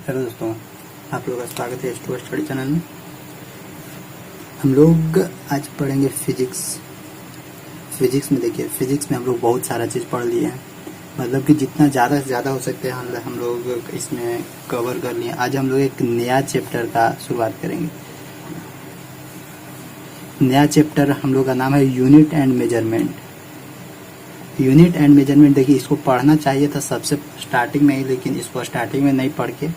Hello दोस्तों, आप लोगों का स्वागत है स्टूडेंट स्टडी चैनल में। हम लोग आज पढ़ेंगे फिजिक्स। फिजिक्स में देखिए, फिजिक्स में हम लोग बहुत सारा चीज़ पढ़ लिए हैं, मतलब कि जितना ज़्यादा से ज़्यादा हो सकते हैं हम लोग इसमें कवर कर लिए। आज हम लोग एक नया चैप्टर का शुरुआत करेंगे। नया चैप्टर हम लोग का नाम है unit and measurement. Unit and measurement देखिए, इसको पढ़ना चाहिए था सबसे स्टार्टिंग में ही, लेकिन इसको स्टार्टिंग में नहीं पढ़ के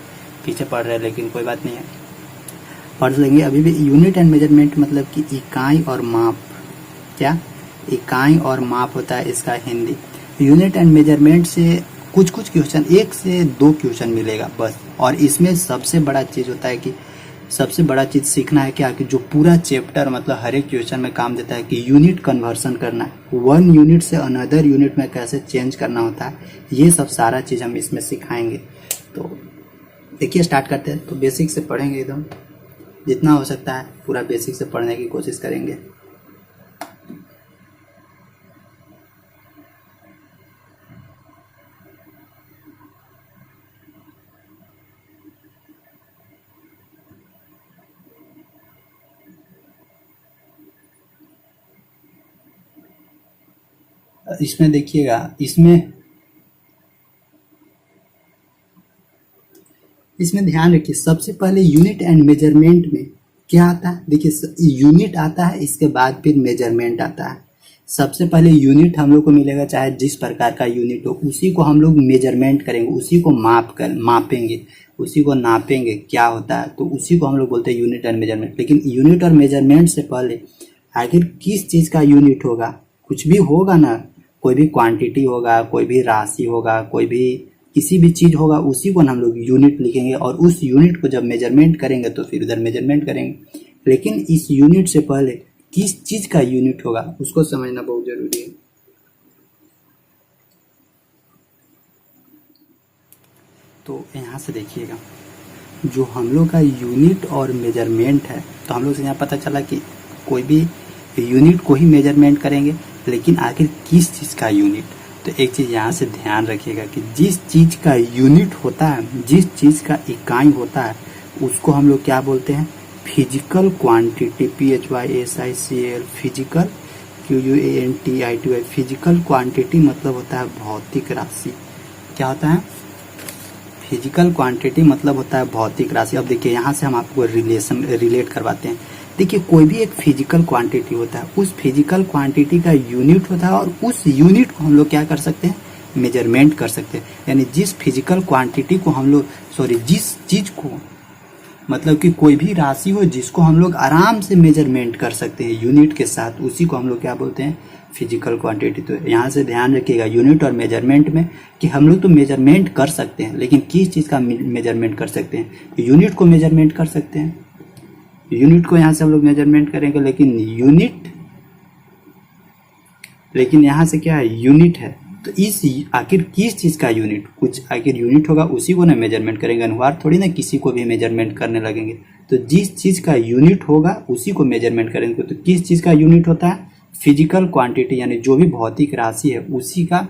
पीछे पढ़ रहे हैं, लेकिन कोई बात नहीं है, पढ़ लेंगे अभी भी। यूनिट एंड मेजरमेंट मतलब कि इकाई और माप। क्या इकाई और माप होता है इसका हिंदी। यूनिट एंड मेजरमेंट से कुछ कुछ क्वेश्चन, 1 से 2 क्वेश्चन मिलेगा बस। और इसमें सबसे बड़ा चीज़ होता है कि सबसे बड़ा चीज़ सीखना है क्या, कि जो पूरा चैप्टर मतलब हर एक क्वेश्चन में काम देता है कि यूनिट कन्वर्सन करना है, 1 यूनिट से अनदर यूनिट में कैसे चेंज करना होता है, ये सब सारा चीज़ हम इसमें सिखाएंगे। तो देखिए स्टार्ट करते हैं। तो बेसिक से पढ़ेंगे, एकदम जितना हो सकता है पूरा बेसिक से पढ़ने की कोशिश करेंगे। इसमें देखिएगा, इसमें ध्यान रखिए, सबसे पहले यूनिट एंड मेजरमेंट में क्या आता है। देखिए यूनिट आता है, इसके बाद फिर मेजरमेंट आता है। सबसे पहले यूनिट हम लोग को मिलेगा, चाहे जिस प्रकार का यूनिट हो, उसी को हम लोग मेजरमेंट करेंगे, उसी को मापेंगे, उसी को नापेंगे क्या होता है, तो उसी को हम लोग बोलते हैं यूनिट एंड मेजरमेंट। लेकिन यूनिट और मेजरमेंट से पहले आखिर किस चीज़ का यूनिट होगा, कुछ भी होगा ना, कोई भी क्वांटिटी होगा, कोई भी राशि होगा, कोई भी किसी भी चीज़ होगा, उसी को हम लोग यूनिट लिखेंगे। और उस यूनिट को जब मेजरमेंट करेंगे तो फिर उधर मेजरमेंट करेंगे। लेकिन इस यूनिट से पहले किस चीज़ का यूनिट होगा उसको समझना बहुत ज़रूरी है। तो यहाँ से देखिएगा, जो हम लोग का यूनिट और मेजरमेंट है, तो हम लोग से यहाँ पता चला कि कोई भी यूनिट को ही मेजरमेंट करेंगे, लेकिन आखिर किस चीज़ का यूनिट। तो एक चीज़ यहाँ से ध्यान रखिएगा कि जिस चीज़ का यूनिट होता है, जिस चीज़ का इकाई होता है, उसको हम लोग क्या बोलते हैं, physical quantity. PHYSICAL, physical, QUANTITY, physical quantity मतलब होता है भौतिक राशि। क्या होता है, फिजिकल क्वांटिटी मतलब होता है भौतिक राशि। अब देखिए यहाँ से हम आपको रिलेट करवाते हैं। देखिए कोई भी एक फिजिकल क्वांटिटी होता है, उस फिजिकल क्वांटिटी का यूनिट होता है, और उस यूनिट को हम लोग क्या कर सकते हैं, मेजरमेंट कर सकते हैं। यानी जिस फिजिकल क्वांटिटी को हम लोग जिस चीज़ को, मतलब कि कोई भी राशि हो जिसको हम लोग आराम से मेजरमेंट कर सकते हैं यूनिट के साथ, उसी को हम लोग क्या बोलते हैं, फिजिकल क्वांटिटी। तो यहाँ से ध्यान रखिएगा यूनिट और मेजरमेंट में कि हम लोग तो मेजरमेंट कर सकते हैं, लेकिन किस चीज़ का मेजरमेंट कर सकते हैं, यूनिट को मेजरमेंट कर सकते हैं। यूनिट को यहाँ से हम लोग मेजरमेंट करेंगे, लेकिन यहाँ से क्या है, यूनिट है। तो इस आखिर किस चीज़ का यूनिट, कुछ आखिर यूनिट होगा उसी को ना मेजरमेंट करेंगे, अनुवार थोड़ी ना किसी को भी मेजरमेंट करने लगेंगे। तो जिस चीज़ का यूनिट होगा उसी को मेजरमेंट करेंगे। तो किस चीज़ का यूनिट होता है, फिजिकल क्वांटिटी, यानी जो भी भौतिक राशि है उसी का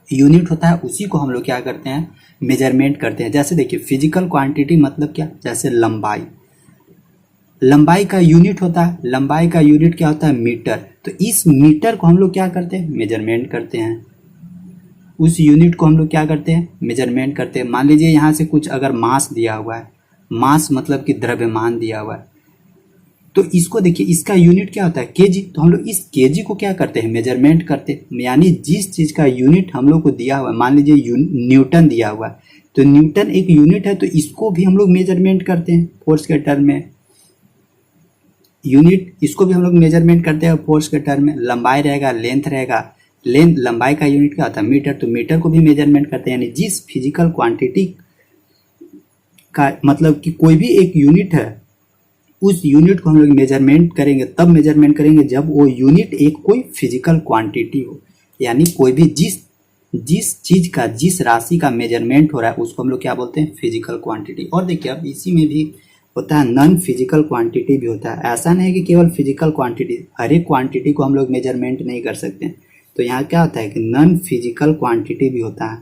यूनिट होता है, उसी को हम लोग क्या करते हैं, मेजरमेंट करते हैं। जैसे देखिए फिजिकल क्वांटिटी मतलब क्या, जैसे लंबाई का यूनिट होता है, लंबाई का यूनिट क्या होता है, मीटर। तो इस मीटर को हम लोग क्या करते हैं, मेजरमेंट करते हैं। उस यूनिट को हम लोग क्या करते हैं, मेजरमेंट करते हैं। मान लीजिए यहाँ से कुछ अगर मास दिया हुआ है, मास मतलब कि द्रव्यमान दिया हुआ है, तो इसको देखिए, इसका यूनिट क्या होता है, केजी। तो हम लोग इस केजी को क्या करते हैं, मेजरमेंट करते हैं। यानी जिस चीज़ का यूनिट हम लोग को दिया हुआ है, मान लीजिए न्यूटन दिया हुआ है, तो न्यूटन एक यूनिट है, तो इसको भी हम लोग मेजरमेंट करते हैं फोर्स के टर्म में। यूनिट, इसको भी हम लोग मेजरमेंट करते हैं फोर्स के टर्म में। लंबाई रहेगा, लेंथ रहेगा, लंबाई का यूनिट क्या होता है, मीटर, तो मीटर को भी मेजरमेंट करते हैं। यानी जिस फिजिकल क्वांटिटी का मतलब कि कोई भी एक यूनिट है, उस यूनिट को हम लोग मेजरमेंट करेंगे, तब मेजरमेंट करेंगे जब वो यूनिट एक कोई फिजिकल क्वांटिटी हो। यानी कोई भी जिस चीज़ का, जिस राशि का मेजरमेंट हो रहा है उसको हम लोग क्या बोलते हैं, फिजिकल क्वांटिटी। और देखिए अब इसी में भी होता है नॉन फिजिकल क्वांटिटी भी होता है। ऐसा नहीं कि केवल फिजिकल क्वांटिटी, हर एक क्वांटिटी को हम लोग मेजरमेंट नहीं कर सकते। तो यहाँ क्या होता है कि नॉन फिजिकल क्वांटिटी भी होता है।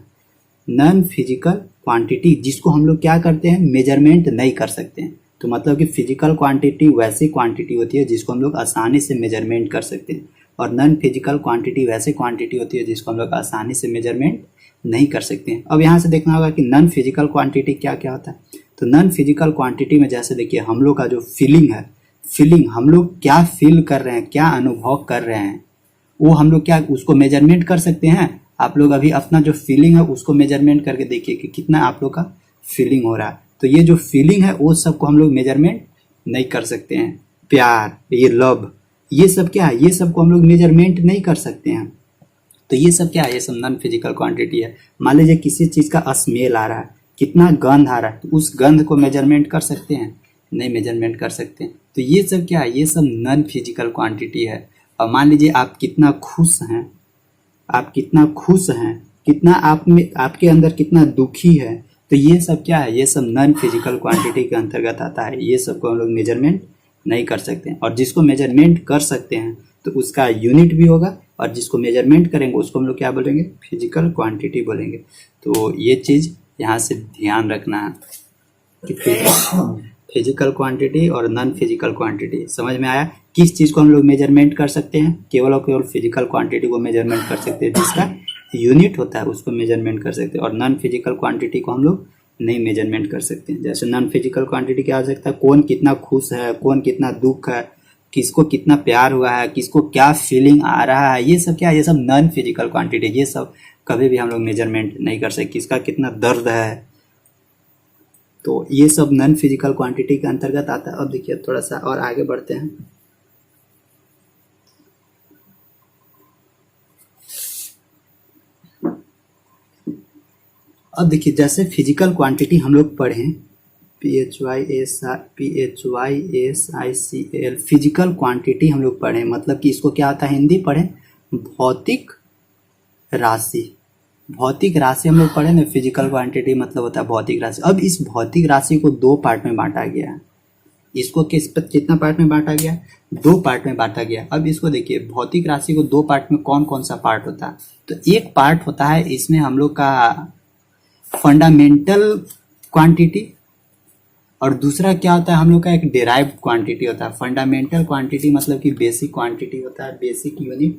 नॉन फिजिकल क्वांटिटी जिसको हम लोग क्या करते हैं, मेजरमेंट नहीं कर सकते हैं। तो मतलब कि फिजिकल क्वांटिटी वैसी क्वांटिटी होती है जिसको हम लोग आसानी से मेजरमेंट कर सकते हैं, और नॉन फिजिकल क्वांटिटी वैसे क्वांटिटी होती है जिसको हम लोग आसानी से मेजरमेंट नहीं कर सकते हैं। अब यहाँ से देखना होगा कि नॉन फिजिकल क्वांटिटी क्या क्या होता है। तो नॉन फिजिकल क्वांटिटी में जैसे देखिए हम लोग का जो फीलिंग है, फीलिंग हम लोग क्या फील कर रहे हैं, क्या अनुभव कर रहे हैं, वो हम लोग क्या उसको मेजरमेंट कर सकते हैं। आप लोग अभी अपना जो फीलिंग है उसको मेजरमेंट करके देखिए कि कितना आप लोग का फीलिंग हो रहा है। तो ये जो फीलिंग है वो सबको हम लोग मेजरमेंट नहीं कर सकते हैं। प्यार, ये लव, ये सब क्या है, ये सबको हम लोग मेजरमेंट नहीं कर सकते हैं। तो ये सब क्या है, ये सब नॉन फिजिकल क्वांटिटी है। मान लीजिए किसी चीज का स्मेल आ रहा है, कितना गंध आ रहा है, तो उस गंध को मेजरमेंट कर सकते हैं, नहीं मेजरमेंट कर सकते। तो ये सब क्या है, ये सब नॉन फिजिकल क्वांटिटी है। और मान लीजिए आप कितना खुश हैं, आप कितना खुश हैं, कितना आप में आपके अंदर कितना दुखी है, तो ये सब क्या है, ये सब नॉन फिजिकल क्वांटिटी के अंतर्गत आता है। ये सब को हम लोग मेजरमेंट नहीं कर सकते हैं। और जिसको मेजरमेंट कर सकते हैं तो उसका यूनिट भी होगा, और जिसको मेजरमेंट करेंगे उसको हम लोग क्या बोलेंगे, फिजिकल क्वांटिटी बोलेंगे। तो ये चीज़ यहाँ से ध्यान रखना है कि फिजिकल क्वांटिटी और नॉन फिजिकल क्वांटिटी समझ में आया। किस चीज़ को हम लोग मेजरमेंट कर सकते हैं, केवल और केवल फिजिकल क्वांटिटी को मेजरमेंट कर सकते हैं, जिसका यूनिट होता है उसको मेजरमेंट कर सकते हैं। और नॉन फिजिकल क्वांटिटी को हम लोग नहीं मेजरमेंट कर सकते हैं। जैसे नॉन फिजिकल क्वांटिटी क्या हो सकता है, कौन कितना खुश है, कौन कितना दुख है, किसको कितना प्यार हुआ है, किसको क्या फीलिंग आ रहा है, ये सब क्या है, ये सब नॉन फिजिकल क्वांटिटी। ये सब कभी भी हम लोग मेजरमेंट नहीं कर सकते। किसका कितना दर्द है, तो ये सब नॉन फिजिकल क्वांटिटी के अंतर्गत आता है। अब देखिए थोड़ा सा और आगे बढ़ते हैं। अब देखिए जैसे फिजिकल क्वांटिटी हम लोग पढ़ें, PHYSICAL फिजिकल क्वांटिटी हम लोग पढ़ें, मतलब कि इसको क्या आता है, हिंदी पढ़ें भौतिक राशि। भौतिक राशि हम लोग पढ़े ना, फिजिकल क्वांटिटी मतलब होता है भौतिक राशि। अब इस भौतिक राशि को दो पार्ट में बांटा गया है। इसको कितना पार्ट में बांटा गया, दो पार्ट में बांटा गया। अब इसको देखिए भौतिक राशि को दो पार्ट में कौन कौन सा पार्ट होता है। तो एक पार्ट होता है इसमें हम लोग का फंडामेंटल क्वांटिटी, और दूसरा क्या होता है हम लोग का एक डेराइव्ड क्वांटिटी होता है। फंडामेंटल क्वांटिटी मतलब कि बेसिक क्वांटिटी होता है, बेसिक यूनिट।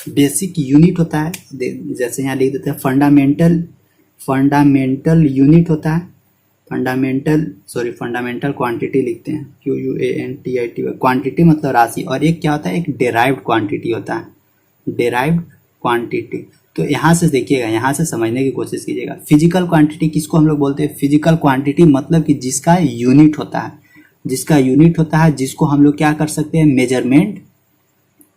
बेसिक यूनिट होता है, जैसे यहाँ लिख देते हैं फंडामेंटल यूनिट होता है, फंडामेंटल क्वांटिटी लिखते हैं, QUANTITY क्वांटिटी मतलब राशि। और एक क्या होता है, एक डेराइव्ड क्वांटिटी होता है, डेराइव्ड क्वांटिटी। तो यहाँ से देखिएगा, यहाँ से समझने की कोशिश कीजिएगा। फिजिकल क्वांटिटी किसको हम लोग बोलते हैं, फिजिकल क्वांटिटी मतलब कि जिसका यूनिट होता है, जिसका यूनिट होता है, जिसको हम लोग क्या कर सकते हैं,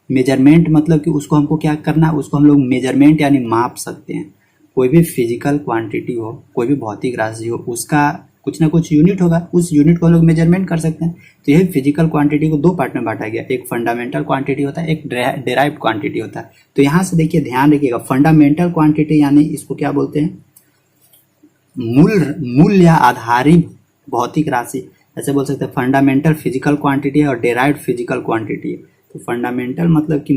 मेजरमेंट मतलब कि उसको हमको क्या करना है, उसको हम लोग मेजरमेंट यानी माप सकते हैं। कोई भी फिजिकल क्वांटिटी हो, कोई भी भौतिक राशि हो, उसका कुछ ना कुछ यूनिट होगा, उस यूनिट को हम लोग मेजरमेंट कर सकते हैं। तो यही फिजिकल क्वांटिटी को दो पार्ट में बांटा गया, एक फंडामेंटल क्वांटिटी होता है, एक डेराइव्ड क्वांटिटी होता है। तो यहाँ से देखिए ध्यान रखिएगा, फंडामेंटल क्वांटिटी यानी इसको क्या बोलते हैं, मूल्य आधारित भौतिक राशि, ऐसे बोल सकते हैं। फंडामेंटल फिजिकल क्वांटिटी है और डेराइव्ड फिजिकल क्वांटिटी है। तो फंडामेंटल मतलब कि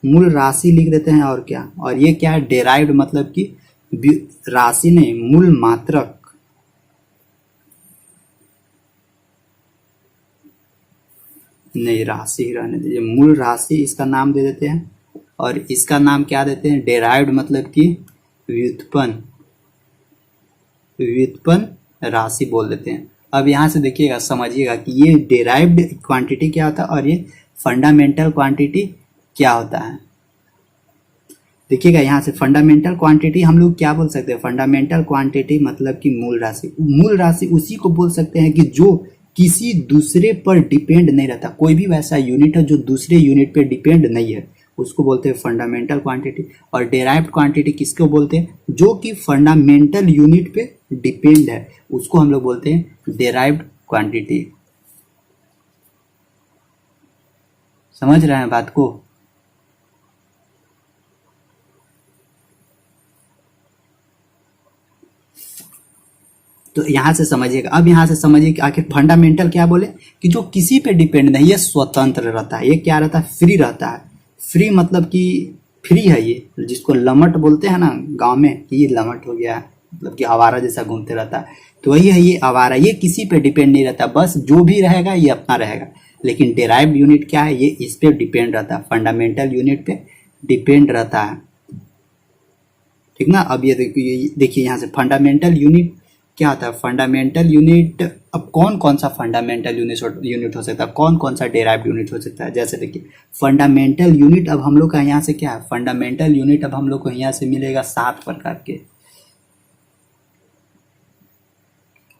मूल राशि लिख देते हैं, और क्या, और ये क्या है, डेराइव्ड मतलब कि राशि नहीं, मूल मात्रक। नहीं, राशि ही रहने दीजिए, मूल राशि इसका नाम दे देते हैं। और इसका नाम क्या देते हैं, डेराइव्ड मतलब कि व्युत्पन्न राशि बोल देते हैं। अब यहाँ से देखिएगा, समझिएगा कि ये डेराइव्ड क्वांटिटी क्या होता है और ये फंडामेंटल क्वांटिटी क्या होता है। देखिएगा यहाँ से फंडामेंटल क्वांटिटी हम लोग क्या बोल सकते हैं, फंडामेंटल क्वांटिटी मतलब कि मूल राशि। मूल राशि उसी को बोल सकते हैं कि जो किसी दूसरे पर डिपेंड नहीं रहता। कोई भी वैसा यूनिट है जो दूसरे यूनिट पर डिपेंड नहीं है, उसको बोलते हैं फंडामेंटल क्वांटिटी। और डेराइव्ड क्वांटिटी किसको बोलते हैं, जो कि फंडामेंटल यूनिट पे डिपेंड है, उसको हम लोग बोलते हैं डेराइव्ड क्वांटिटी। समझ रहे हैं बात को। तो यहाँ से समझिएगा, अब यहाँ से समझिए कि आखिर फंडामेंटल क्या बोले कि जो किसी पे डिपेंड नहीं, ये स्वतंत्र रहता है, ये क्या रहता है, फ्री रहता है। फ्री मतलब कि फ्री है, ये जिसको लमट बोलते हैं ना गांव में, कि ये लमट हो गया, मतलब कि आवारा जैसा घूमते रहता है, तो वही है ये आवारा, ये किसी पे डिपेंड नहीं रहता, बस जो भी रहेगा ये अपना रहेगा। लेकिन डेराइव्ड यूनिट क्या है, ये इस पे डिपेंड रहता है, फंडामेंटल यूनिट पे डिपेंड रहता है, ठीक ना। अब ये देखिए यहाँ से फंडामेंटल यूनिट क्या होता है, फंडामेंटल यूनिट, अब कौन कौन सा फंडामेंटल यूनिट हो सकता है, कौन कौन सा डेराइव्ड यूनिट हो सकता है। जैसे देखिए फंडामेंटल यूनिट अब हम लोग का यहाँ से क्या है, फंडामेंटल यूनिट अब हम लोग को यहाँ से मिलेगा 7 प्रकार के।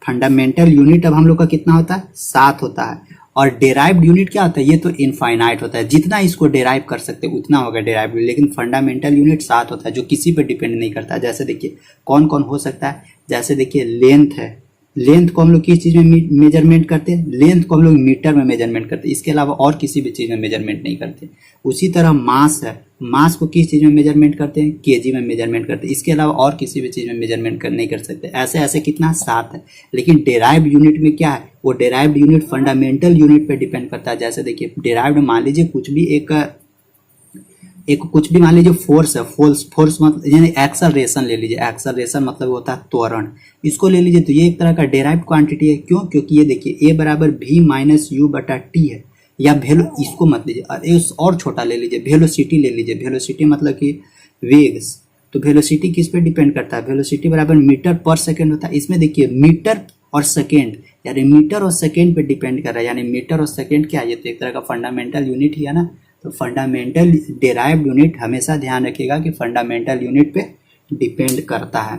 फंडामेंटल यूनिट अब हम लोग का कितना होता है, 7 होता है। और डेराइव्ड यूनिट क्या होता है, ये तो इनफाइनाइट होता है, जितना इसको डेराइव कर सकते हैं उतना होगा डेराइव्ड, लेकिन फंडामेंटल यूनिट 7 होता है जो किसी पे डिपेंड नहीं करता। जैसे देखिए कौन कौन हो सकता है, जैसे देखिए लेंथ है, लेंथ को हम लोग किस चीज में मेजरमेंट करते हैं, लेंथ को हम लोग मीटर में मेजरमेंट करते हैं, इसके अलावा और किसी भी चीज में मेजरमेंट नहीं करते। उसी तरह मास है, मास को किस चीज में मेजरमेंट करते हैं, केजी में मेजरमेंट करते हैं, इसके अलावा और किसी भी चीज में मेजरमेंट नहीं कर सकते। ऐसे ऐसे कितना 7 है। लेकिन डेराइव्ड यूनिट में क्या है, वो डेराइव्ड यूनिट फंडामेंटल यूनिट पे डिपेंड करता है। जैसे देखिए डेराइव्ड मान लीजिए कुछ भी एक कुछ भी मान लीजिए फोर्स है, फोर्स मतलब यानी एक्सेलरेशन ले लीजिए, एक्सेलरेशन मतलब होता है त्वरण, इसको ले लीजिए, तो ये एक तरह का डेराइव्ड क्वांटिटी है। क्यों, क्योंकि ये देखिए a बराबर v माइनस यू बटा टी है, या वेलो, इसको मत लीजिए, और छोटा ले लीजिए, वेलोसिटी ले लीजिए, वेलोसिटी मतलब कि वेग। तो वेलोसिटी किस पे डिपेंड करता है, वेलोसिटी बराबर मीटर पर सेकेंड होता है। इसमें देखिए मीटर और सेकेंड, यानी मीटर और सेकेंड पे डिपेंड कर रहा है, यानी मीटर और सेकेंड क्या है, ये तो एक तरह का फंडामेंटल यूनिट ही है ना। तो फंडामेंटल डेराइव्ड यूनिट हमेशा ध्यान रखिएगा कि फंडामेंटल यूनिट पे डिपेंड करता है,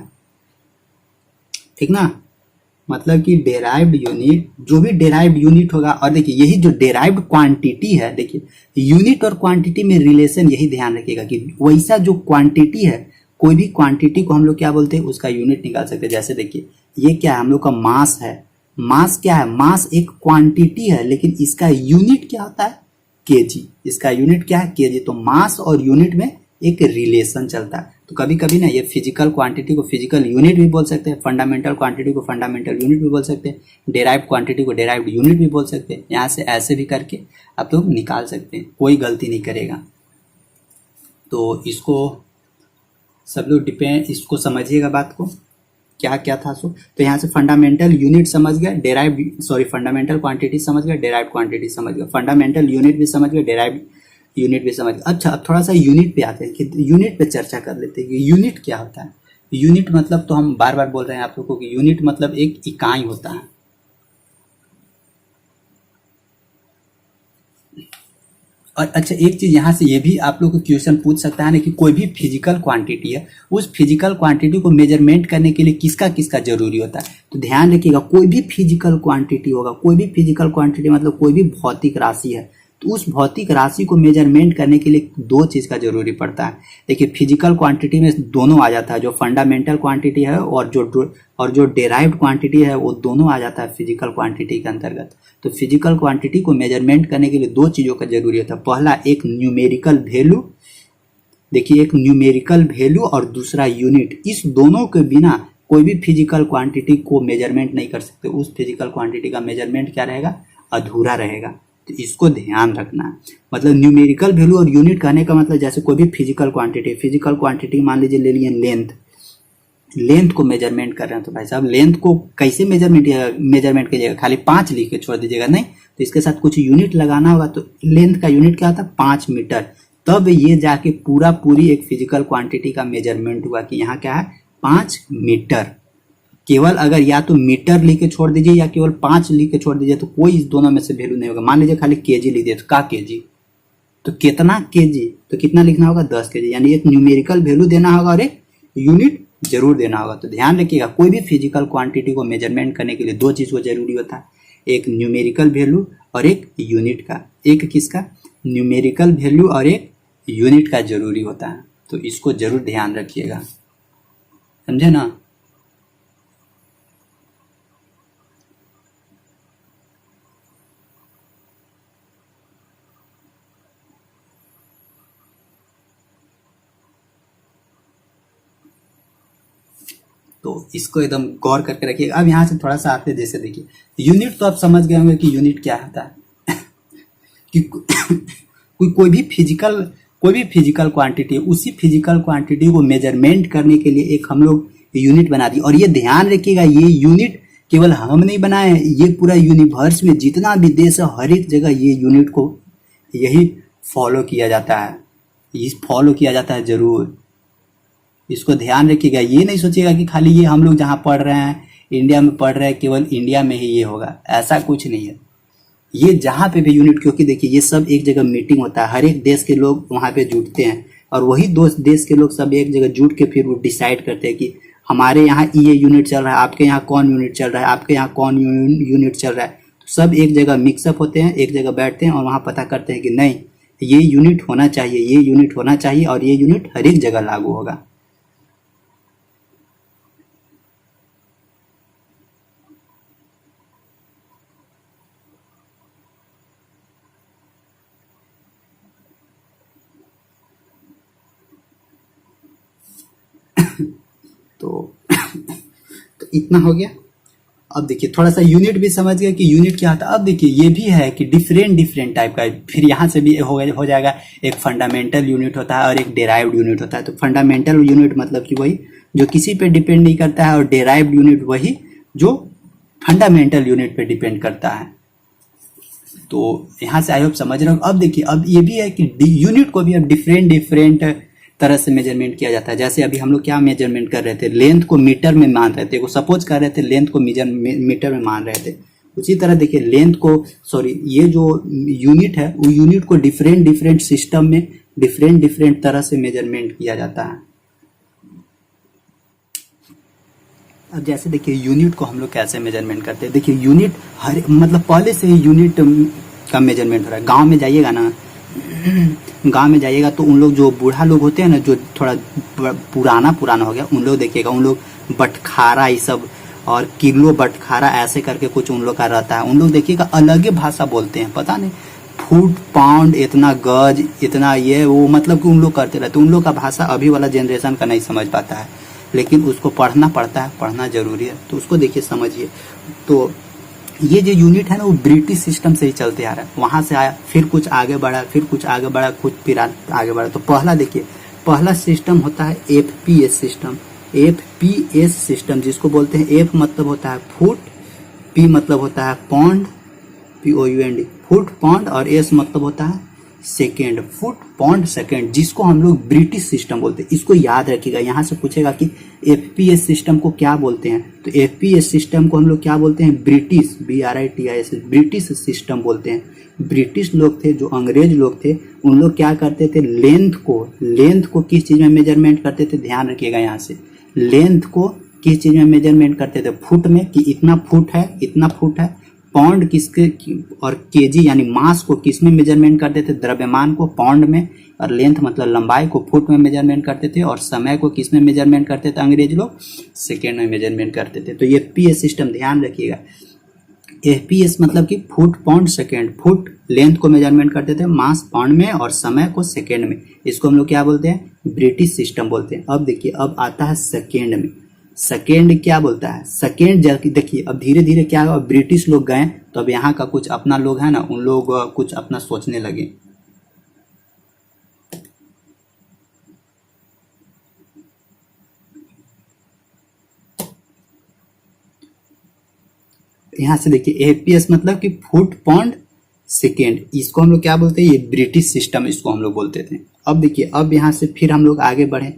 ठीक ना। मतलब कि डेराइव्ड यूनिट, जो भी डेराइव्ड यूनिट होगा, और देखिए यही जो डेराइव्ड क्वांटिटी है, देखिए यूनिट और क्वांटिटी में रिलेशन, यही ध्यान रखिएगा कि वैसा जो क्वांटिटी है, कोई भी क्वांटिटी को हम लोग क्या बोलते हैं, उसका यूनिट निकाल सकते हैं। जैसे देखिए ये क्या है, हम लोग का मास है, मास क्या है, मास एक क्वांटिटी है, लेकिन इसका यूनिट क्या होता है, केजी, इसका यूनिट क्या है, केजी। तो मास और यूनिट में एक रिलेशन चलता है। तो कभी कभी ना ये फिजिकल क्वांटिटी को फिजिकल यूनिट भी बोल सकते हैं, फंडामेंटल क्वांटिटी को फंडामेंटल यूनिट भी बोल सकते हैं, डेराइव्ड क्वांटिटी को डेराइव्ड यूनिट भी बोल सकते हैं। यहाँ से ऐसे भी करके आप लोग निकाल सकते हैं, कोई गलती नहीं करेगा। तो इसको सब लोग इसको समझिएगा बात को, क्या क्या था सो। तो यहाँ से फंडामेंटल यूनिट समझ गया, डेराइव्ड फंडामेंटल क्वांटिटी समझ गया, डेराइव्ड क्वांटिटी समझ गया, फंडामेंटल यूनिट भी समझ गया, डेराइव्ड यूनिट भी समझ गया। अच्छा अब थोड़ा सा यूनिट पे आते हैं, कि यूनिट पे चर्चा कर लेते हैं कि यूनिट क्या होता है। यूनिट मतलब तो हम बार बार बोल रहे हैं आप लोगों को कि यूनिट मतलब एक इकाई होता है। और अच्छा एक चीज यहाँ से ये भी आप लोग को क्वेश्चन पूछ सकता है ना कि कोई भी फिजिकल क्वांटिटी है, उस फिजिकल क्वांटिटी को मेजरमेंट करने के लिए किसका किसका जरूरी होता है। तो ध्यान रखिएगा, कोई भी फिजिकल क्वांटिटी होगा, कोई भी फिजिकल क्वांटिटी मतलब कोई भी भौतिक राशि है, तो उस भौतिक राशि को मेजरमेंट करने के लिए दो चीज का जरूरी पड़ता है। देखिए फिजिकल क्वांटिटी में दोनों आ जाता है, जो फंडामेंटल क्वांटिटी है और जो डेराइव्ड क्वांटिटी है, वो दोनों आ जाता है फिजिकल क्वांटिटी के अंतर्गत। तो फिजिकल क्वांटिटी को मेजरमेंट करने के लिए दो चीजों का जरूरी होता है, पहला एक न्यूमेरिकल वैल्यू, देखिए एक न्यूमेरिकल वैल्यू और दूसरा यूनिट। इस दोनों के बिना कोई भी फिजिकल क्वांटिटी को मेजरमेंट नहीं कर सकते, उस फिजिकल क्वांटिटी का मेजरमेंट क्या रहेगा, अधूरा रहेगा। तो इसको ध्यान रखना है। मतलब न्यूमेरिकल वैल्यू और यूनिट कहने का मतलब जैसे कोई भी फिजिकल क्वांटिटी मान लीजिए ले लिए लेंथ, लेंथ को मेजरमेंट कर रहे हैं, तो भाई साहब लेंथ को कैसे मेजरमेंट कीजिएगा, खाली 5 लिख के छोड़ दीजिएगा, नहीं, तो इसके साथ कुछ यूनिट लगाना होगा। तो लेंथ का यूनिट क्या होता है, 5 मीटर। तब ये जाके पूरी एक फिजिकल क्वांटिटी का मेजरमेंट हुआ कि यहाँ क्या है, 5 मीटर। केवल अगर या तो मीटर लिख के छोड़ दीजिए या केवल 5 लिख के छोड़ दीजिए, तो कोई इस दोनों में से वैल्यू नहीं होगा। मान लीजिए खाली केजी लिख दिए, तो का केजी, तो कितना केजी, तो कितना लिखना होगा, 10 केजी। यानी एक न्यूमेरिकल वैल्यू देना होगा और एक यूनिट जरूर देना होगा। तो ध्यान रखिएगा, कोई भी फिजिकल क्वांटिटी को मेजरमेंट करने के लिए दो चीज को जरूरी होता है, एक न्यूमेरिकल वैल्यू और एक यूनिट का। एक किसका, न्यूमेरिकल वैल्यू और एक यूनिट का जरूरी होता है। तो इसको जरूर ध्यान रखिएगा, समझे ना। तो इसको एकदम गौर करके रखिएगा। अब यहाँ से थोड़ा सा आते, जैसे देखिए यूनिट तो आप समझ गए होंगे कि यूनिट क्या होता है कि कोई भी फिजिकल क्वांटिटी है, उसी फिजिकल क्वांटिटी को मेजरमेंट करने के लिए एक हम लोग यूनिट बना दी। और ये ध्यान रखिएगा, ये यूनिट केवल हम नहीं बनाए हैं, ये पूरा यूनिवर्स में जितना भी देश है हर एक जगह ये यूनिट को यही फॉलो किया जाता है, जरूर इसको ध्यान रखिएगा। ये नहीं सोचिएगा कि खाली ये हम लोग जहाँ पढ़ रहे हैं, इंडिया में पढ़ रहे हैं, केवल इंडिया में ही ये होगा, ऐसा कुछ नहीं है। ये जहाँ पे भी यूनिट, क्योंकि देखिए ये सब एक जगह मीटिंग होता है, हर एक देश के लोग वहाँ पे जुटते हैं और वही दो देश के लोग सब एक जगह जुट के फिर वो डिसाइड करते हैं कि हमारे यहाँ ये यूनिट चल रहा है, आपके यहाँ कौन यूनिट चल रहा है, आपके यहाँ कौन यूनिट चल रहा है। तो सब एक जगह मिक्सअप होते हैं, एक जगह बैठते हैं और वहाँ पता करते हैं कि नहीं ये यूनिट होना चाहिए, ये यूनिट होना चाहिए और ये यूनिट हर एक जगह लागू होगा। तो इतना हो गया। अब देखिए थोड़ा सा यूनिट भी समझ गए कि यूनिट क्या होता है। अब देखिए ये भी है कि डिफरेंट टाइप का, फिर यहाँ से भी हो जाएगा। एक फंडामेंटल यूनिट होता है और एक डेराइव्ड यूनिट होता है। तो फंडामेंटल यूनिट मतलब कि वही जो किसी पे डिपेंड नहीं करता है, और डेराइव्ड यूनिट वही जो फंडामेंटल यूनिट पे डिपेंड करता है। तो यहाँ से आई होप समझ रहे हो। अब देखिए अब ये भी है कि यूनिट को भी अब डिफरेंट तरह से मेजरमेंट किया जाता है। जैसे अभी हम लोग क्या मेजरमेंट कर रहे थे, लेंथ को मीटर में मान रहे थे, वो सपोज कर रहे थे लेंथ को मीटर में मान रहे थे। उसी तरह देखिए लेंथ को, ये जो यूनिट है वो यूनिट को डिफरेंट सिस्टम में डिफरेंट तरह से मेजरमेंट किया जाता है। अब जैसे देखिए यूनिट को हम लोग कैसे मेजरमेंट करते हैं। देखिए यूनिट मतलब पहले से ही यूनिट का मेजरमेंट हो रहा है। गांव में जाइएगा ना, गांव में जाइएगा तो उन लोग जो बूढ़ा लोग होते हैं ना, जो थोड़ा पुराना हो गया, उन लोग देखिएगा, उन लोग बटखारा ये सब और किलो बटखारा ऐसे करके कुछ उन लोग का रहता है। उन लोग देखिएगा अलग ही भाषा बोलते हैं, पता नहीं फुट पाउंड इतना गज इतना ये वो, मतलब कि उन लोग करते रहते। उन लोग का भाषा अभी वाला जनरेशन का नहीं समझ पाता है, लेकिन उसको पढ़ना पड़ता है, पढ़ना जरूरी है। तो उसको देखिए समझिए। तो ये जो यूनिट है ना वो ब्रिटिश सिस्टम से ही चलते आ रहा है। वहां से आया, फिर कुछ आगे बढ़ा, फिर आगे बढ़ा। तो पहला देखिए, पहला सिस्टम होता है एफपीएस सिस्टम। एफपीएस सिस्टम जिसको बोलते हैं, एफ मतलब होता है फुट, पी मतलब होता है पौंड, POUND फुट पाउंड, और एस मतलब होता है सेकेंड, फुट पाउंड सेकेंड, जिसको हम लोग ब्रिटिश सिस्टम बोलते हैं। इसको याद रखिएगा। यहाँ से पूछेगा कि एफपीएस सिस्टम को क्या बोलते हैं, तो एफपीएस सिस्टम को हम लोग क्या बोलते हैं, ब्रिटिश, BRITIS ब्रिटिश सिस्टम बोलते हैं। ब्रिटिश लोग थे, जो अंग्रेज लोग थे, उन लोग क्या करते थे, लेंथ को किस चीज में मेजरमेंट करते थे, ध्यान रखिएगा। यहाँ से लेंथ को किस चीज में मेजरमेंट करते थे, फुट में, कि इतना फुट है। पाउंड किसके, और केजी यानी मास को किस में मेजरमेंट करते थे, द्रव्यमान को पाउंड में, और लेंथ मतलब लंबाई को फुट में मेजरमेंट करते थे, और समय को किस में मेजरमेंट करते थे अंग्रेज लोग, सेकेंड में मेजरमेंट करते थे। तो ये पीएस सिस्टम ध्यान रखिएगा। एफपीएस मतलब कि foot pound second, foot length को मेजरमेंट करते थे, मास पाउंड में, और समय को सेकेंड में। इसको हम लोग क्या बोलते हैं, ब्रिटिश सिस्टम बोलते हैं। अब देखिए अब आता है सेकेंड में। सेकेंड क्या बोलता है, सेकेंड देखिए अब धीरे धीरे क्या हुआ, ब्रिटिश लोग गए तो अब यहाँ का कुछ अपना लोग है ना, उन लोग कुछ अपना सोचने लगे। यहाँ से देखिए एफपीएस मतलब कि फुट पाउंड सेकेंड, इसको हम लोग क्या बोलते हैं, ये ब्रिटिश सिस्टम इसको हम लोग बोलते थे। अब देखिए अब यहाँ से फिर हम लोग आगे बढ़े,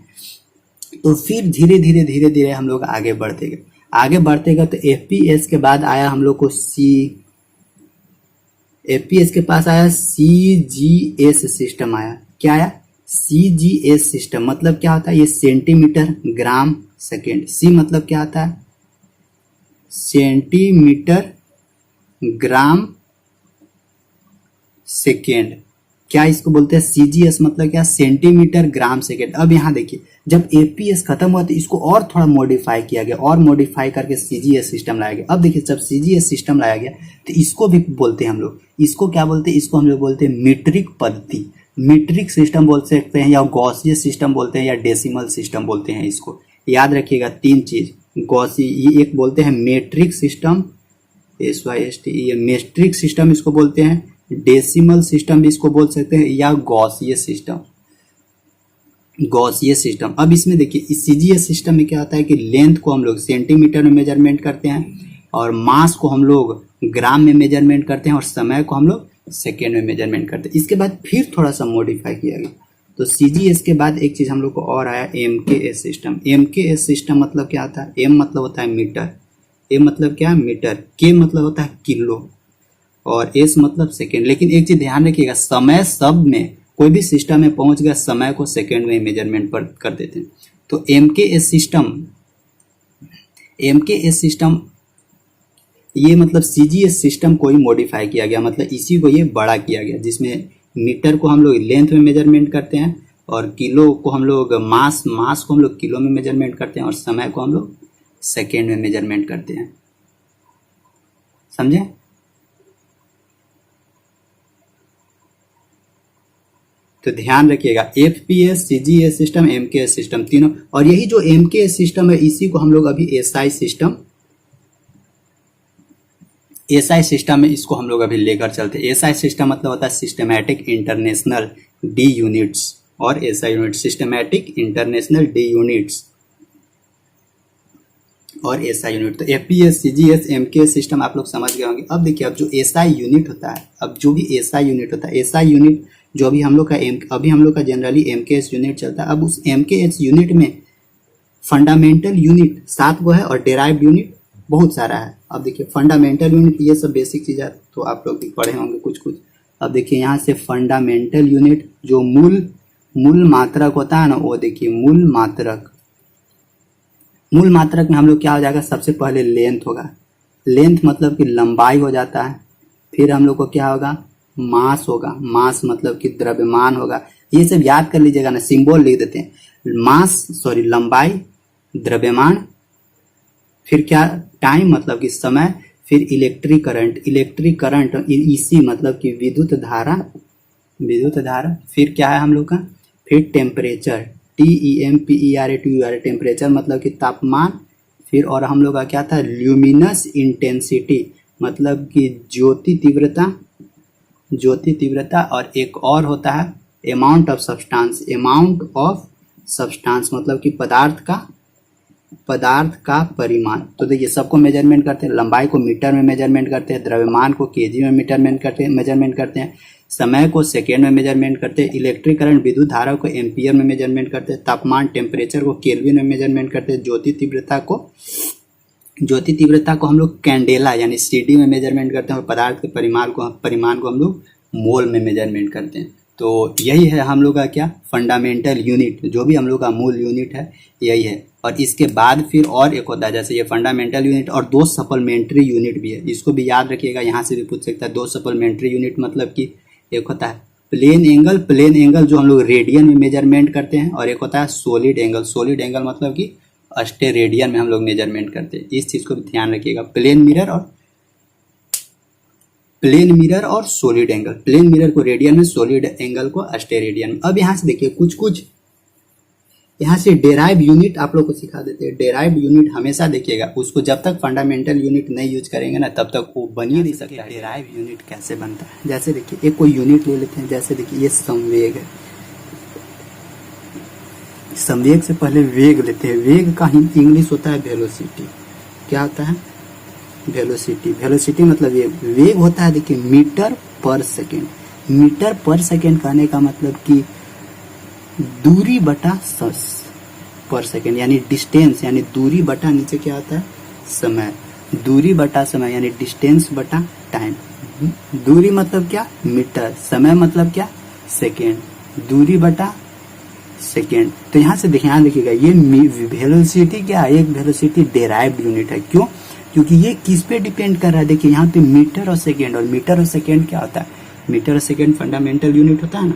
तो फिर धीरे धीरे हम लोग आगे बढ़ते गए। तो एफपीएस के बाद आया हम लोग को एफपीएस के पास आया सीजीएस सिस्टम आया। क्या आया, सीजीएस सिस्टम मतलब क्या होता है, ये सेंटीमीटर ग्राम सेकेंड। सी मतलब क्या होता है, सेंटीमीटर ग्राम सेकेंड। क्या इसको बोलते हैं, सीजीएस मतलब क्या, सेंटीमीटर ग्राम सेकेंड। अब यहाँ देखिए जब एपीएस खत्म हुआ तो इसको और थोड़ा मॉडिफाई किया गया, और मॉडिफाई करके सीजीएस सिस्टम लाया गया। अब देखिए जब सीजीएस सिस्टम लाया गया तो इसको भी बोलते हैं हम लोग, इसको क्या बोलते हैं, इसको हम लोग बोलते हैं मीट्रिक पद्धति, मीट्रिक सिस्टम बोल सकते हैं, या गॉसियस सिस्टम बोलते हैं, या डेसिमल सिस्टम बोलते हैं। इसको याद रखिएगा, तीन चीज, गॉसी, ये एक बोलते हैं मेट्रिक सिस्टम, SYST, ये मेट्रिक सिस्टम इसको बोलते हैं, डेसिमल सिस्टम भी इसको बोल सकते हैं, या गॉसियन सिस्टम, गॉसियन सिस्टम। अब इसमें देखिए इस CGS सिस्टम में क्या होता है कि लेंथ को हम लोग सेंटीमीटर में मेजरमेंट करते हैं, और मास को हम लोग ग्राम में मेजरमेंट करते हैं, और समय को हम लोग सेकेंड में मेजरमेंट करते हैं। इसके बाद फिर थोड़ा सा मॉडिफाई किया गया, तो CGS के बाद एक चीज हम लोग को और आया, MKS सिस्टम। MKS सिस्टम मतलब क्या होता है, M मतलब होता है मीटर, M मतलब क्या है मीटर, K मतलब होता है किलो, और S मतलब सेकेंड। लेकिन एक चीज ध्यान रखिएगा, समय शब्द में कोई भी सिस्टम में पहुंच गया, समय को सेकेंड में मेजरमेंट पर कर देते हैं। तो MKS सिस्टम ये मतलब CGS सिस्टम को ही मॉडिफाई किया गया, मतलब इसी को ये बड़ा किया गया, जिसमें मीटर को हम लोग लेंथ में मेजरमेंट करते हैं, और किलो को हम लोग मास को हम लोग किलो में मेजरमेंट करते हैं, और समय को हम लोग सेकेंड में मेजरमेंट करते हैं। समझे? तो ध्यान रखिएगा, FPS, CGS system, MKS system तीनों, और यही जो MKS सिस्टम है इसी को हम लोग अभी SI सिस्टम में इसको हम लोग अभी लेकर चलते हैं। SI सिस्टम मतलब होता है सिस्टमैटिक इंटरनेशनल डी यूनिट्स, और SI unit systematic international D units और SI यूनिट। तो FPS, CGS, MKS सिस्टम आप लोग समझ गए होंगे। अब देखिए, अब जो SI यूनिट होता है, अब जो भी SI यूनिट होता है, SI यूनिट जो अभी हम लोग का जनरली MKS यूनिट चलता है। अब उस MKS यूनिट में फंडामेंटल यूनिट 7 गो है, और डेराइव्ड यूनिट बहुत सारा है। अब देखिए फंडामेंटल यूनिट, ये सब बेसिक चीज़ है, तो आप लोग भी पढ़े होंगे कुछ कुछ। अब देखिए यहाँ से फंडामेंटल यूनिट जो मूल मात्रक होता है ना, वो देखिए मूल मात्रक में हम लोग क्या हो जाएगा, सबसे पहले लेंथ होगा, लेंथ मतलब कि लंबाई हो जाता है। फिर हम लोग को क्या होगा, मास होगा, मास मतलब कि द्रव्यमान होगा। ये सब याद कर लीजिएगा ना, सिंबल लिख देते हैं, लंबाई, द्रव्यमान, फिर क्या, टाइम मतलब कि समय, फिर इलेक्ट्रिक करंट इसी मतलब कि विद्युत धारा, फिर क्या है हम लोग का, फिर टेम्परेचर, TEMPERATUR, टेम्परेचर मतलब कि तापमान, फिर और हम लोग का क्या था, ल्यूमिनस इंटेंसिटी मतलब कि ज्योति तीव्रता, और एक और होता है अमाउंट ऑफ सब्सटेंस मतलब कि पदार्थ का परिमाण। तो देखिए सबको मेजरमेंट करते हैं, लंबाई को मीटर में मेजरमेंट करते हैं, द्रव्यमान को केजी में मेजरमेंट करते हैं, समय को सेकेंड में मेजरमेंट करते हैं, इलेक्ट्रिक करंट विद्युत धारा को एम्पियर में मेजरमेंट करते हैं, तापमान टेम्परेचर को केल्विन में मेजरमेंट करते हैं, ज्योति तीव्रता को हम लोग कैंडेला यानी CD में मेजरमेंट करते हैं, और पदार्थ के परिमाण को हम लोग मोल में मेजरमेंट करते हैं। तो यही है हम लोग का क्या, फंडामेंटल यूनिट, जो भी हम लोग का मूल यूनिट है यही है। और इसके बाद फिर और एक होता है, जैसे ये फंडामेंटल यूनिट, और 2 सप्लीमेंट्री यूनिट भी है, इसको भी याद रखिएगा, यहाँ से भी पूछ सकता है। 2 सप्लीमेंट्री यूनिट मतलब कि एक होता है प्लेन एंगल जो हम लोग रेडियन में मेजरमेंट करते हैं, और एक होता है सॉलिड एंगल मतलब कि अस्टेरेडियन में हम लोग मेजरमेंट करते हैं। इस चीज को भी ध्यान रखिएगा, प्लेन मिरर और सॉलिड एंगल, प्लेन मिरर को रेडियन में, सॉलिड एंगल को अस्टेरेडियन में। अब यहाँ से देखिए कुछ यहाँ से डेराइव यूनिट आप लोग को सिखा देते हैं। डेराइव यूनिट हमेशा देखिएगा, उसको जब तक फंडामेंटल यूनिट नहीं यूज करेंगे ना, तब तक वो बन ही नहीं सकता। डेराइव यूनिट कैसे बनता है, जैसे देखिए एक कोई यूनिट ले लेते हैं, जैसे देखिए ये संवेग है, संवेग से पहले वेग लेते हैं, वेग का इंग्लिश होता है वेलोसिटी। क्या होता है, वेलोसिटी मतलब वेग होता है देखिए मीटर पर सेकेंड कहने का मतलब कि दूरी बटा पर सेकेंड, यानी डिस्टेंस, यानी दूरी बटा नीचे क्या आता है, समय, दूरी बटा समय यानी डिस्टेंस बटा टाइम। दूरी मतलब क्या, मीटर, समय मतलब क्या, सेकेंड, दूरी बटा सेकेंड। तो यहाँ से ध्यान रखिएगा, ये वेलोसिटी क्या है, एक वेलोसिटी डेराइव्ड यूनिट है। क्यों, क्योंकि ये किस पे डिपेंड कर रहा है, देखिए यहाँ पे मीटर और सेकेंड क्या होता है, मीटर और सेकेंड फंडामेंटल यूनिट होता है ना,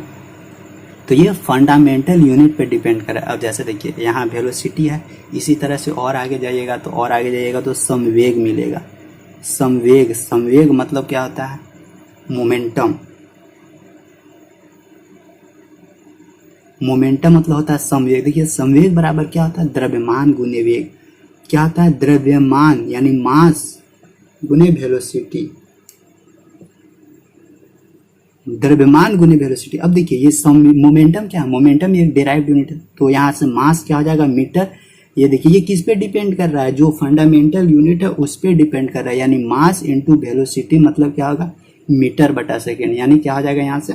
तो ये फंडामेंटल यूनिट पे डिपेंड कर रहा है। अब जैसे देखिए यहाँ वेलोसिटी है, इसी तरह से और आगे जाइएगा तो संवेग मिलेगा। संवेग मतलब क्या होता है, मोमेंटम मतलब होता है संवेग। देखिए संवेग बराबर क्या होता है, द्रव्यमान गुने वेग। क्या होता है, द्रव्यमान यानी मास गुने वेलोसिटी, द्रव्यमान गुने वेलोसिटी। अब देखिए ये मोमेंटम क्या है, मोमेंटम ये डेराइव्ड यूनिट है, तो यहाँ से मास क्या हो जाएगा, मीटर। ये देखिए ये किस पे डिपेंड कर रहा है, जो फंडामेंटल यूनिट है उस पे डिपेंड कर रहा है, यानी मास इंटू वेलोसिटी मतलब क्या होगा, मीटर बटा सेकेंड, यानी क्या हो जाएगा यहाँ से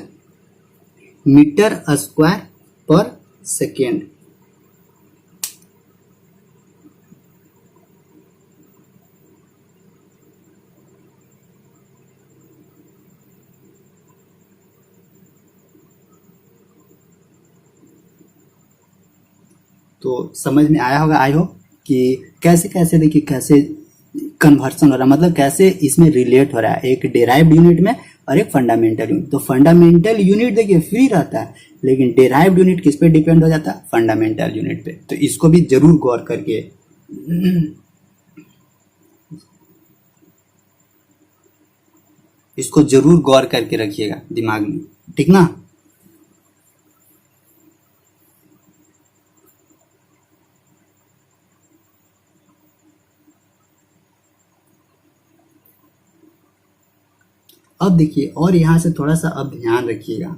मीटर स्क्वायर पर सेकेंड। तो समझ में आया होगा आई होप कि कैसे कैसे देखिए कैसे कन्वर्सन हो रहा है, मतलब कैसे इसमें रिलेट हो रहा है एक डेराइव्ड यूनिट में और एक फंडामेंटल यूनिट। तो फंडामेंटल यूनिट देखिए फ्री रहता है, लेकिन डेराइव्ड यूनिट किस पे डिपेंड हो जाता है, फंडामेंटल यूनिट पे। तो इसको भी जरूर गौर करके इसको जरूर गौर करके रखिएगा दिमाग में, ठीक ना। अब देखिए और यहां से थोड़ा सा अब ध्यान रखिएगा,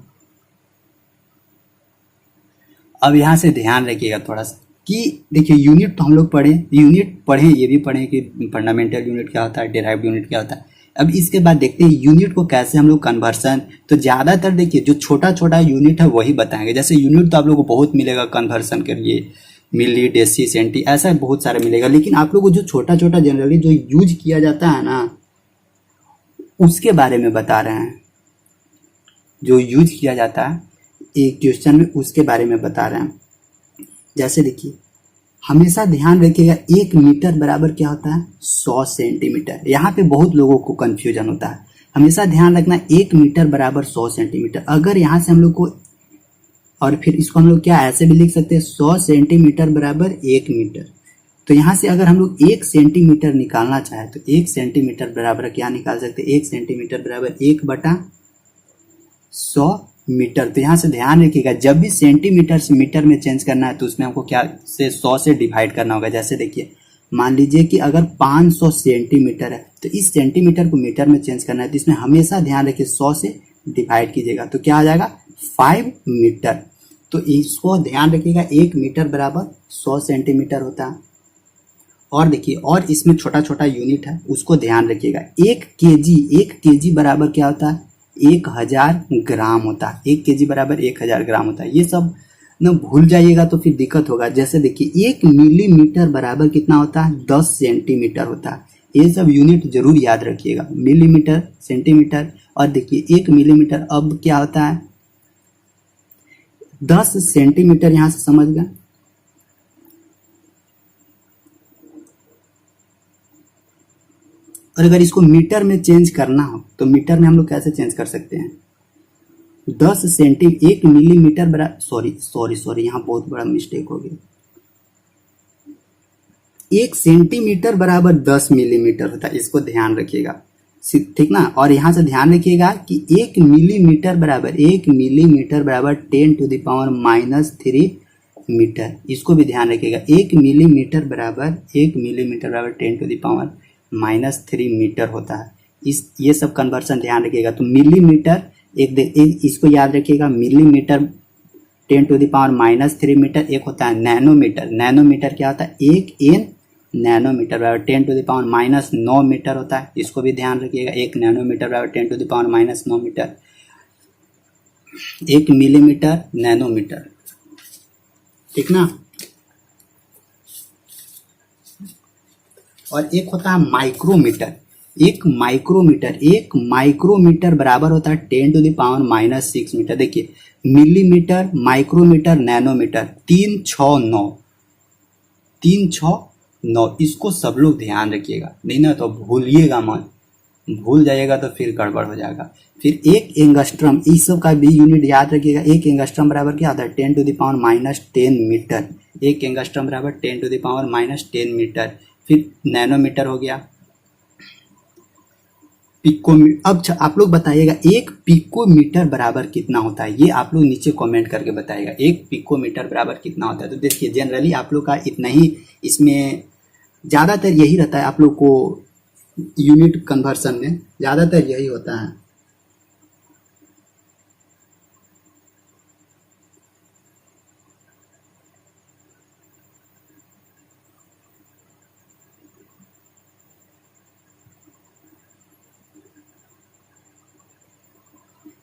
अब यहां से ध्यान रखिएगा थोड़ा सा कि देखिए यूनिट तो हम लोग पढ़े, यूनिट पढ़े, ये भी पढ़े कि फंडामेंटल यूनिट क्या होता है, डेराइव्ड यूनिट क्या होता है। अब इसके बाद देखते हैं यूनिट को कैसे हम लोग कन्वर्सन, तो ज्यादातर देखिए जो छोटा छोटा यूनिट है वही बताएंगे। जैसे यूनिट तो आप लोगों को बहुत मिलेगा कन्वर्सन के लिए, मिली, डेसी, सेंटी, ऐसा बहुत सारा मिलेगा, लेकिन आप लोगों को जो छोटा छोटा जनरली जो यूज किया जाता है ना उसके बारे में बता रहे हैं, जो यूज किया जाता है एक क्वेश्चन में उसके बारे में बता रहे हैं। जैसे देखिए हमेशा ध्यान रखिएगा 1 मीटर बराबर क्या होता है, 100 सेंटीमीटर। यहाँ पे बहुत लोगों को कंफ्यूजन होता है, हमेशा ध्यान रखना 1 मीटर बराबर 100 सेंटीमीटर। अगर यहाँ से हम लोग को, और फिर इसको हम लोग क्या ऐसे भी लिख सकते हैं 100 सेंटीमीटर बराबर 1 मीटर। तो यहाँ से अगर हम लोग 1 सेंटीमीटर निकालना चाहे तो 1 सेंटीमीटर बराबर क्या निकाल सकते हैं, 1 सेंटीमीटर बराबर 1/100 मीटर। तो यहाँ से ध्यान रखिएगा जब भी सेंटीमीटर से मीटर में चेंज करना है तो उसमें हमको क्या से 100 से डिवाइड करना होगा। जैसे देखिए मान लीजिए कि अगर 500 सेंटीमीटर है तो इस सेंटीमीटर को मीटर में चेंज करना है, तो इसमें हमेशा ध्यान रखिए 100 से डिवाइड कीजिएगा, तो क्या आ जाएगा 5 मीटर। तो इसको ध्यान रखिएगा 1 मीटर बराबर 100 सेंटीमीटर होता है। और देखिए और इसमें छोटा छोटा यूनिट है उसको ध्यान रखिएगा, 1 केजी बराबर क्या होता है, 1000 ग्राम होता है। 1 केजी बराबर 1000 ग्राम होता है। ये सब न भूल जाइएगा तो फिर दिक्कत होगा। जैसे देखिए 1 मिलीमीटर बराबर कितना होता है, 10 सेंटीमीटर होता है। ये सब यूनिट जरूर याद रखिएगा, मिलीमीटर, सेंटीमीटर। और देखिए 1 मिलीमीटर अब क्या होता है 10 सेंटीमीटर, यहां से समझ गए। और अगर इसको मीटर में चेंज करना हो तो मीटर में हम लोग कैसे चेंज कर सकते हैं, 1 मिलीमीटर बराबर, सॉरी यहाँ बहुत बड़ा मिस्टेक हो गया। 1 सेंटीमीटर बराबर 10 मिलीमीटर होता है, इसको ध्यान रखिएगा, ठीक ना। और यहाँ से ध्यान रखिएगा कि 1 मिलीमीटर बराबर 10⁻³ मीटर, इसको भी ध्यान रखिएगा। 1 मिलीमीटर बराबर 10⁻³ मीटर होता है। ये सब कन्वर्सन ध्यान रखिएगा। तो मिलीमीटर इसको याद रखिएगा, मिलीमीटर 10⁻³ मीटर। एक होता है नैनोमीटर, नैनोमीटर क्या होता है 1 N नैनोमीटर बराबर 10⁻⁹ मीटर होता है। इसको भी ध्यान रखिएगा, 1 नैनोमीटर बराबर 10⁻⁹ मीटर। 1 मिलीमीटर नैनोमीटर, ठीक ना। और एक होता है माइक्रोमीटर, एक माइक्रोमीटर बराबर होता है 10⁻⁻6 मीटर। देखिए मिलीमीटर, माइक्रोमीटर, नैनोमीटर, 369, इसको सब लोग ध्यान रखिएगा, नहीं ना तो भूलिएगा मत, भूल जाइएगा तो फिर गड़बड़ हो जाएगा। फिर 1 एंगस्ट्रम, इस सब का भी यूनिट याद रखिएगा। 1 एंगस्ट्रम बराबर क्या होता है 10⁻⁻10 मीटर। 1 एंगस्ट्रम बराबर 10⁻⁻10 मीटर। फिर नैनोमीटर हो गया। अब आप लोग बताइएगा 1 पिकोमीटर बराबर कितना होता है, ये आप लोग नीचे कमेंट करके बताइएगा 1 पिकोमीटर बराबर कितना होता है। तो देखिए जनरली आप लोग का इतना ही इसमें ज़्यादातर यही रहता है आप लोग को, यूनिट कन्वर्सन में ज़्यादातर यही होता है।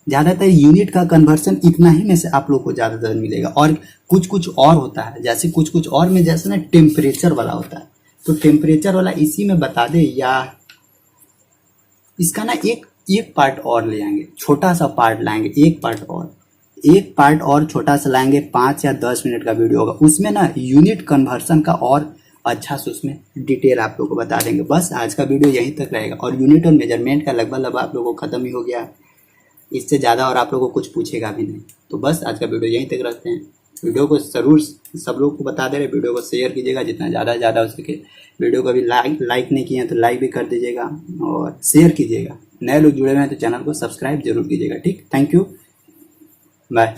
ज़्यादातर यूनिट का कन्वर्सन इतना ही में से आप लोग को ज़्यादातर मिलेगा, और कुछ कुछ और होता है, जैसे कुछ कुछ और में जैसे ना टेम्परेचर वाला होता है, तो टेम्परेचर वाला इसी में बता दे, या इसका ना एक एक पार्ट और ले आएंगे, छोटा सा पार्ट लाएंगे, एक पार्ट और छोटा सा लाएंगे, 5 या 10 मिनट का वीडियो होगा, उसमें ना यूनिट कन्वर्सन का और अच्छा से उसमें डिटेल आप लोग को बता देंगे। बस आज का वीडियो यहीं तक रहेगा, और यूनिट और मेजरमेंट का लगभग आप लोगों को खत्म ही हो गया, इससे ज़्यादा और आप लोगों को कुछ पूछेगा भी नहीं। तो बस आज का वीडियो यहीं तक रखते हैं। वीडियो को ज़रूर सब लोग को बता दे रहे, वीडियो को शेयर कीजिएगा जितना ज़्यादा से ज़्यादा हो सके। वीडियो को अभी लाइक नहीं किए हैं तो लाइक भी कर दीजिएगा और शेयर कीजिएगा। नए लोग जुड़े हुए हैं तो चैनल को सब्सक्राइब जरूर कीजिएगा। ठीक, थैंक यू, बाय।